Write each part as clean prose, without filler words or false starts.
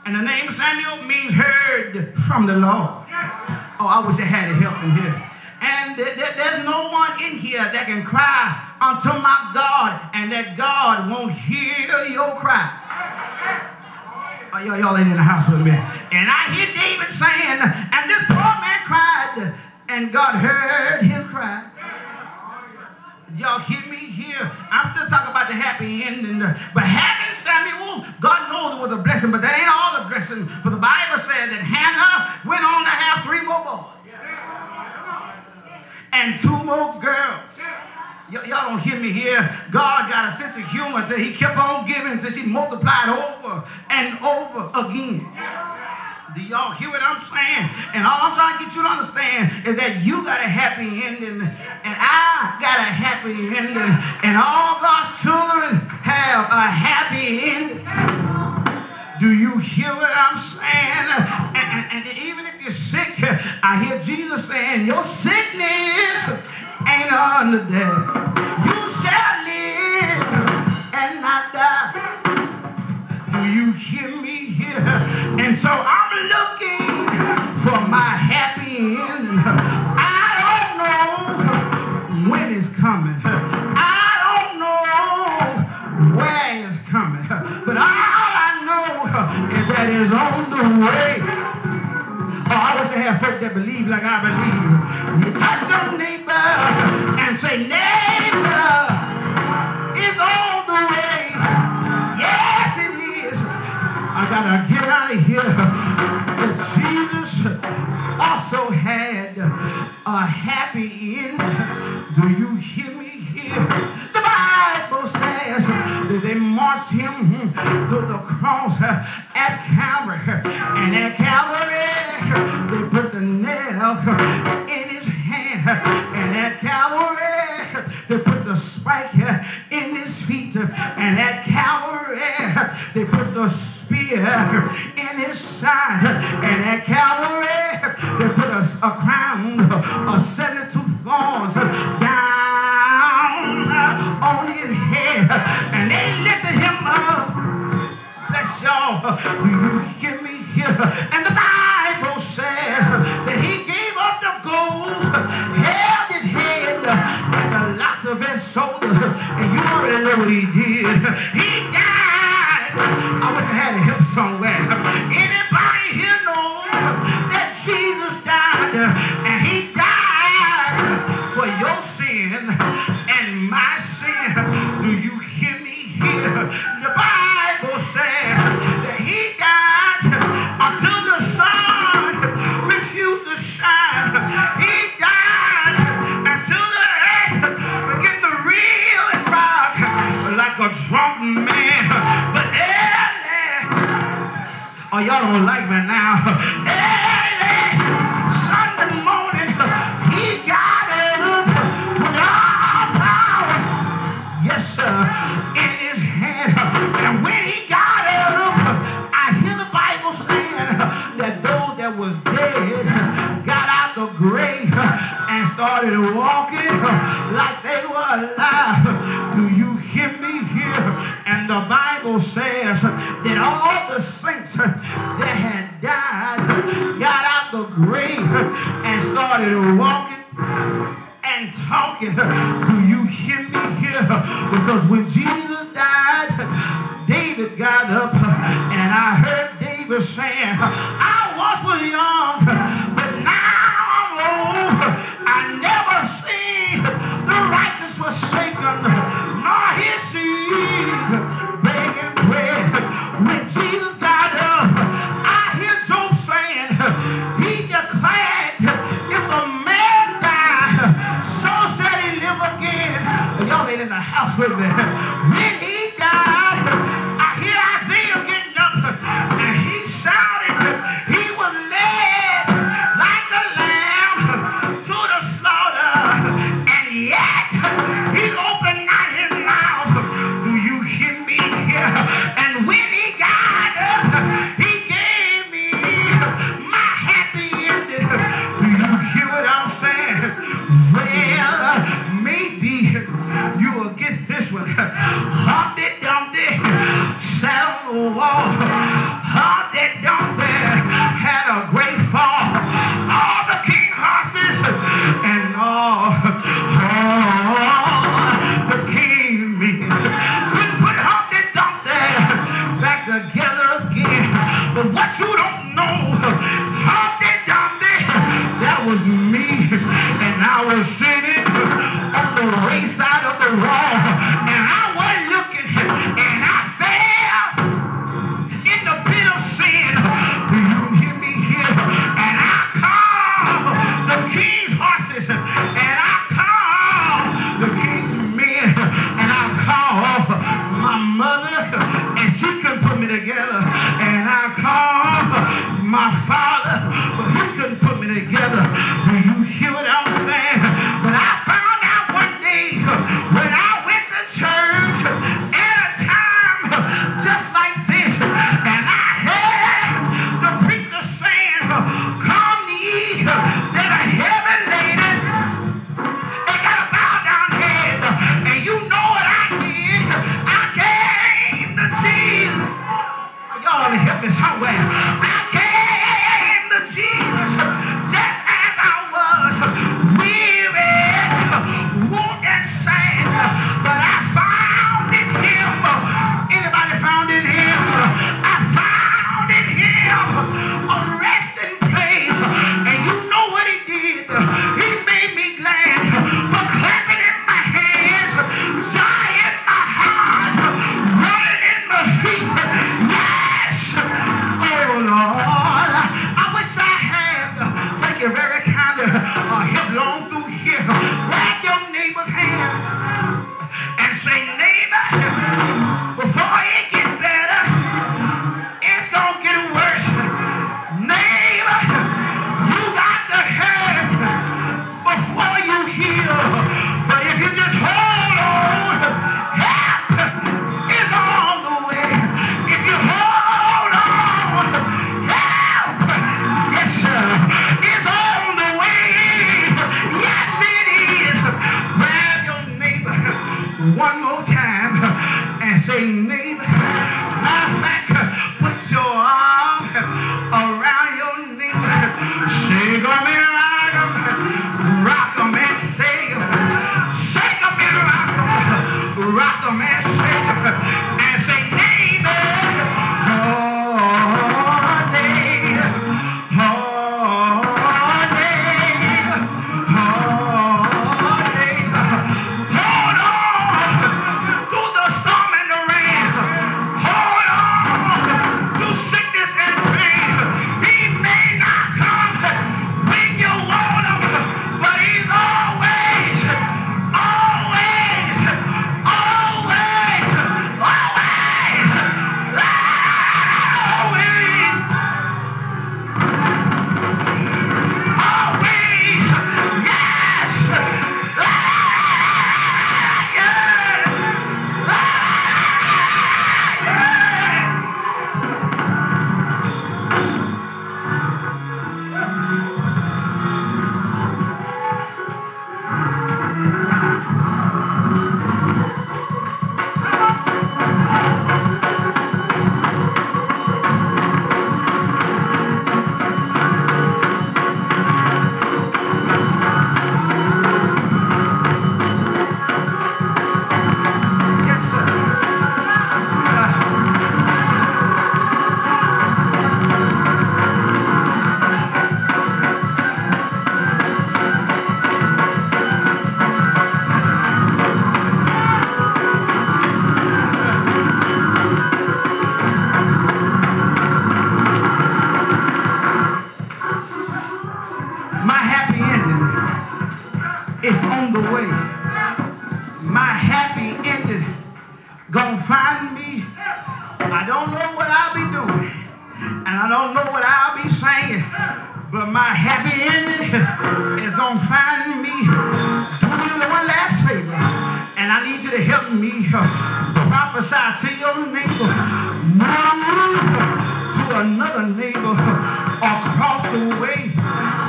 And the name Samuel means heard from the Lord. Oh, I wish I had help in here. And there's no one in here that can cry unto my God and that God won't hear your cry. Oh, y'all ain't in the house with me. And I hear David saying, and this poor man cried, and God heard his cry. Y'all hear me here? I'm still talking about the happy ending. But having Samuel, God knows it was a blessing, but that ain't all a blessing. For the Bible said that Hannah went on to have 3 more boys and 2 more girls. Y'all don't hear me here. God got a sense of humor that he kept on giving until she multiplied over and over again. Do y'all hear what I'm saying? And all I'm trying to get you to understand is that you got a happy ending, and I got a happy ending, and all God's children have a happy ending. Do you hear what I'm saying? And even if you're sick, I hear Jesus saying, your sickness ain't under death. You shall live and not die. Do you hear me here? And so I'm looking for my happy ending. I don't know when it's coming. I don't know where it's coming. But all I know is that it's on the way. Oh, I wish I had folk that believe like I believe. You touch your neighbor and say, neighbor, it's on the way. Yes, it is. I gotta get out of here. But Jesus also had a happy ending. Do you hear me here? The Bible says that they marched him to the cross at Calvary. And at Calvary, they put the nail in his hand. And at Calvary, they put the spike in his feet. And at Calvary, they put the spear in his side. And at Calvary, they put a crown of 72 thorns down on his head. And they lifted him up. Bless y'all. Do you hear me here? And the Bible says that he gave up the gold, held his head and the locks of his shoulders. And you already know what he did. He died. I wish I had a hip somewhere. Anybody here know that Jesus died? And he died for your sin and my sin. Do you hear me here? The Bible says that he died until the sun refused to shine. He died until the earth began to reel and rock like a drunk man. But oh, y'all don't like me now. Early Sunday morning, he got up with all power, yes sir, in his hand. And when he got up, I hear the Bible saying that those that was dead got out the grave and started walking like they were alive. Do you hear me here? And the Bible says that all the saints that had died got out the grave and started walking and talking. Do you hear me here? Because when Jesus died, David got up, and I heard David saying, I once was young, but now I'm old. I never seen the righteous forsaken, nor his seed begging bread. When Jesus got up, I hear Job saying, he declared, if a man die, so shall he live again. Y'all ain't in the house with me. When he died, I hear Isaiah getting up, and he shouted, me somewhere. I came to Jesus just as I was, weary, worn and sad, but I found in him. Anybody found in him? I found in him a resting place. And you know what he did? He made me glad for clapping in my hands, joy in my heart, running in my feet. Yes! Oh Lord, I wish I had, thank you very kindly, hip long through here. Grab your neighbor's hand and say, neighbor, before it gets better, it's gonna get worse. Neighbor, you got the hurt before you heal. But if you just hold on, help is on the way. If you hold on, help, yes sir, is on the way. Yes it is. Grab your neighbor one more time and say, neighbor, matter of fact, put your arm around your neighbor. Shake 'em and rock 'em and shake 'em. Shake 'em and rock 'em and shake 'em. And say, neighbor, oh neighbor, oh neighbor, oh neighbor. Hold on through the storm and the rain. Hold on through sickness and pain. He may not come when you want him, but he's always, always, always, always, always, yes, yes, sir. My happy ending is on the way. My happy ending gonna find me. I don't know what I'll be doing, and I don't know what I'll be saying, but my happy ending is gonna find me. Do me one last favor, and I need you to help me prophesy to your neighbor. Move to another neighbor across the way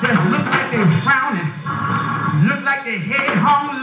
that look like they're frowning, look like their head hung